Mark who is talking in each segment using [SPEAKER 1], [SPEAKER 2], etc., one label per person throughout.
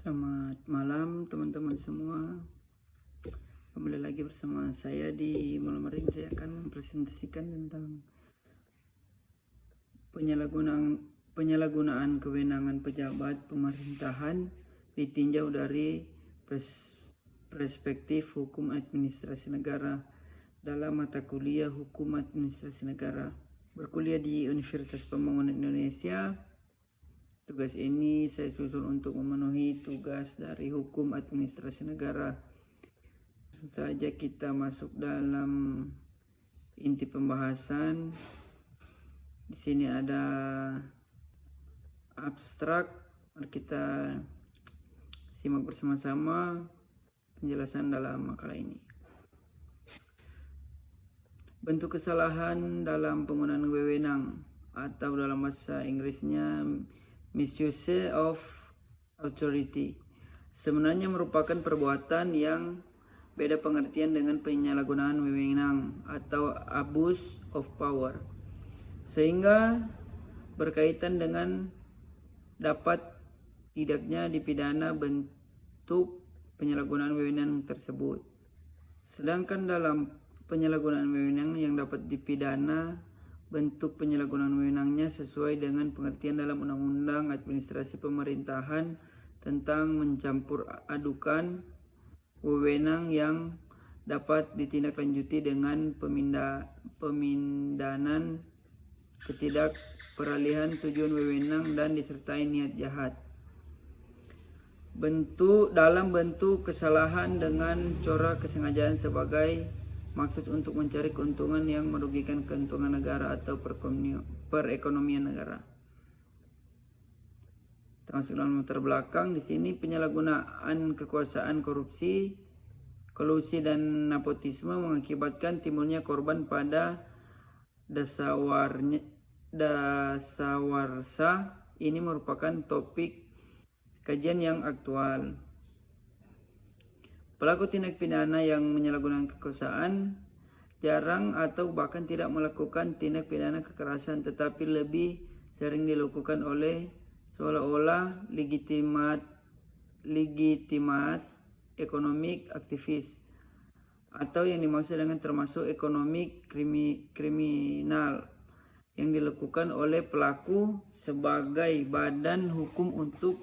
[SPEAKER 1] Selamat malam teman-teman semua. Kembali lagi bersama saya di malam hari ini. Saya akan mempresentasikan tentang penyalahgunaan kewenangan pejabat pemerintahan ditinjau dari perspektif hukum administrasi negara dalam mata kuliah Hukum Administrasi Negara. Berkuliah di Universitas Pembangunan Indonesia. Tugas ini saya susun untuk memenuhi tugas dari Hukum Administrasi Negara. Langsung saja kita masuk dalam inti pembahasan. Di sini ada abstrak. Mari kita simak bersama-sama penjelasan dalam makalah ini. Bentuk kesalahan dalam penggunaan wewenang atau dalam bahasa Inggrisnya misuse of authority sebenarnya merupakan perbuatan yang beda pengertian dengan penyalahgunaan wewenang atau abuse of power, sehingga berkaitan dengan dapat tidaknya dipidana bentuk penyalahgunaan wewenang tersebut. Sedangkan dalam penyalahgunaan wewenang yang dapat dipidana, bentuk penyalahgunaan wewenangnya sesuai dengan pengertian dalam Undang-Undang Administrasi Pemerintahan tentang mencampur adukan wewenang yang dapat ditindaklanjuti dengan pemindahan, ketidakperalihan tujuan wewenang dan disertai niat jahat. Dalam bentuk kesalahan dengan corak kesengajaan sebagai maksud untuk mencari keuntungan yang merugikan keuntungan negara atau perekonomian negara. Termasuk dalam latar belakang di sini penyalahgunaan kekuasaan, korupsi, kolusi dan nepotisme mengakibatkan timbulnya korban pada dasawarsa. Ini merupakan topik kajian yang aktual. Pelaku tindak pidana yang menyalahgunakan kekuasaan jarang atau bahkan tidak melakukan tindak pidana kekerasan, tetapi lebih sering dilakukan oleh seolah-olah legitimas ekonomik aktivis, atau yang dimaksud dengan termasuk ekonomi kriminal yang dilakukan oleh pelaku sebagai badan hukum untuk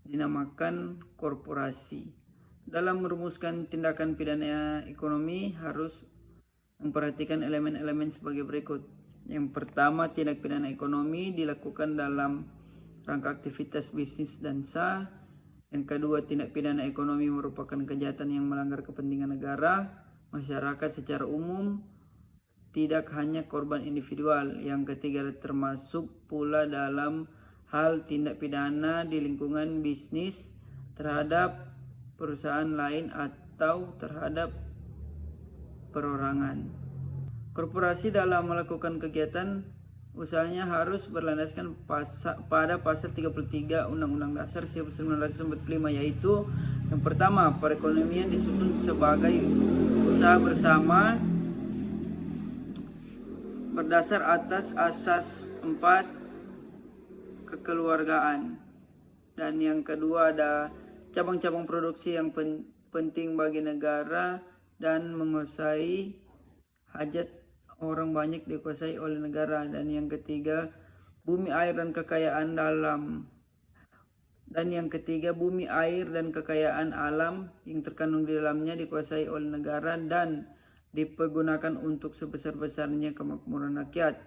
[SPEAKER 1] dinamakan korporasi. Dalam merumuskan tindakan pidana ekonomi harus memperhatikan elemen-elemen sebagai berikut. Yang pertama, tindak pidana ekonomi dilakukan dalam rangka aktivitas bisnis dan sah. Yang kedua, tindak pidana ekonomi merupakan kejahatan yang melanggar kepentingan negara, masyarakat secara umum, tidak hanya korban individual. Yang ketiga, termasuk pula dalam hal tindak pidana di lingkungan bisnis terhadap perusahaan lain atau terhadap perorangan. Korporasi dalam melakukan kegiatan usahanya harus berlandaskan pada pasal 33 Undang-Undang Dasar 1945, yaitu yang pertama, perekonomian disusun sebagai usaha bersama berdasar atas asas 4 kekeluargaan. Dan yang kedua ada cabang-cabang produksi yang penting bagi negara dan menguasai hajat orang banyak dikuasai oleh negara. Dan yang ketiga, bumi air dan kekayaan alam yang terkandung di dalamnya dikuasai oleh negara dan dipergunakan untuk sebesar-besarnya kemakmuran rakyat.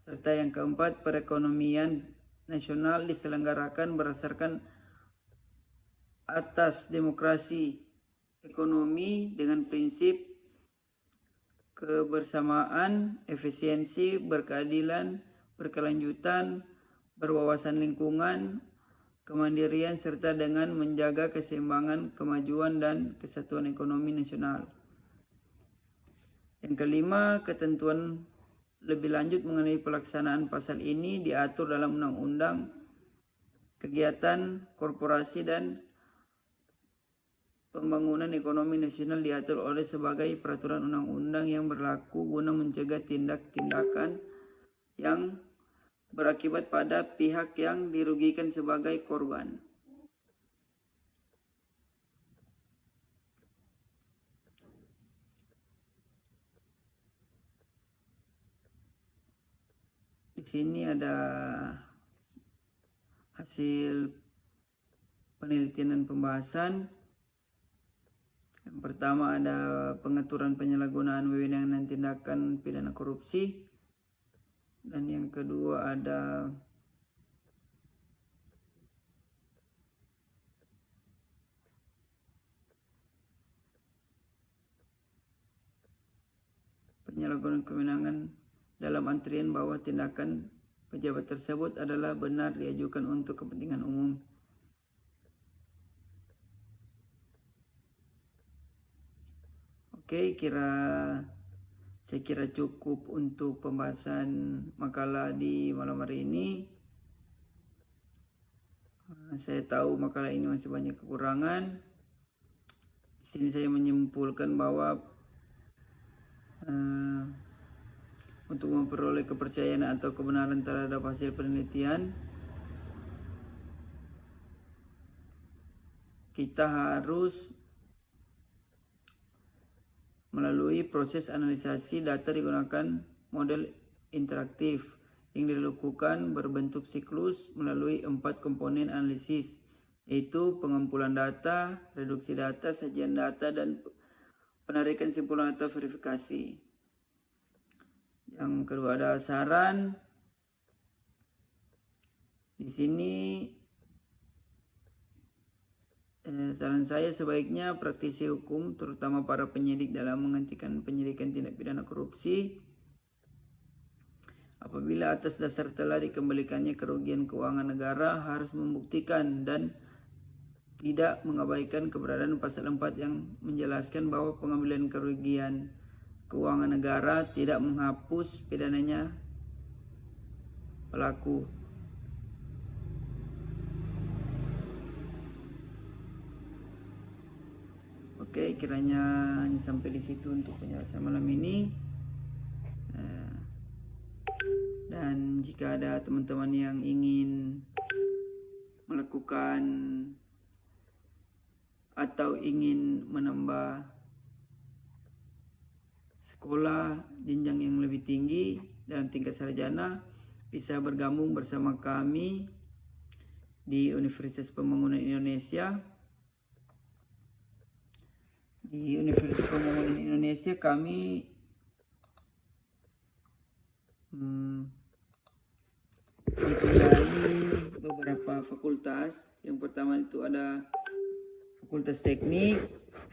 [SPEAKER 1] Serta yang keempat, perekonomian nasional diselenggarakan berdasarkan atas demokrasi ekonomi dengan prinsip kebersamaan, efisiensi, berkeadilan, berkelanjutan, berwawasan lingkungan, kemandirian, serta dengan menjaga keseimbangan, kemajuan, dan kesatuan ekonomi nasional. Yang kelima, ketentuan lebih lanjut mengenai pelaksanaan pasal ini diatur dalam Undang-Undang Kegiatan Korporasi dan Pembangunan Ekonomi Nasional, diatur oleh sebagai peraturan undang-undang yang berlaku guna mencegah tindak-tindakan yang berakibat pada pihak yang dirugikan sebagai korban. sini ada hasil penelitian dan pembahasan. Yang pertama ada pengaturan penyalahgunaan wewenang dan tindakan pidana korupsi. Dan yang kedua ada penyalahgunaan kewenangan dalam antrian bahwa tindakan pejabat tersebut adalah benar diajukan untuk kepentingan umum. Oke, saya kira cukup untuk pembahasan makalah di malam hari ini. Saya tahu makalah ini masih banyak kekurangan. Di sini saya menyimpulkan bahwa untuk memperoleh kepercayaan atau kebenaran terhadap hasil penelitian, kita harus melalui proses analisasi data digunakan model interaktif yang dilakukan berbentuk siklus melalui 4 komponen analisis, yaitu pengumpulan data, reduksi data, sajian data, dan penarikan simpulan atau verifikasi. Yang kedua ada saran. Di sini saran saya sebaiknya praktisi hukum, terutama para penyidik dalam menghentikan penyidikan tindak pidana korupsi, apabila atas dasar telah dikembalikannya kerugian keuangan negara, harus membuktikan dan tidak mengabaikan keberadaan pasal 4 yang menjelaskan bahwa pengambilan kerugian keuangan negara tidak menghapus pidananya pelaku. Oke, kiranya sampai di situ untuk penjelasan malam ini. Dan jika ada teman-teman yang ingin melakukan atau ingin menambah sekolah jenjang yang lebih tinggi dalam tingkat sarjana, bisa bergabung bersama kami di Universitas Pembangunan Indonesia. Di Universitas Pembangunan Indonesia kami mempunyai beberapa fakultas. Yang pertama itu ada Fakultas Teknik,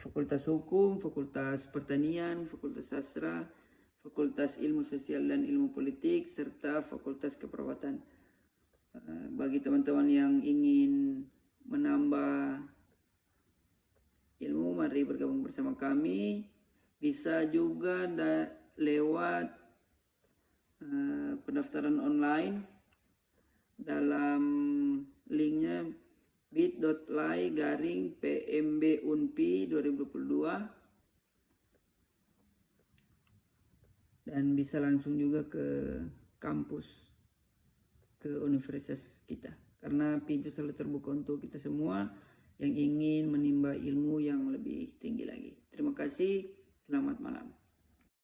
[SPEAKER 1] Fakultas Hukum, Fakultas Pertanian, Fakultas Sastra, Fakultas Ilmu Sosial dan Ilmu Politik, serta Fakultas Keperawatan. Bagi teman-teman yang ingin menambah ilmu, mari bergabung bersama kami. Bisa juga lewat pendaftaran online dalam linknya bit.ly/PMB-UNPI 2022, dan bisa langsung juga ke kampus, ke universitas kita, karena pintu selalu terbuka untuk kita semua yang ingin menimba ilmu yang lebih tinggi lagi. Terima kasih, selamat malam.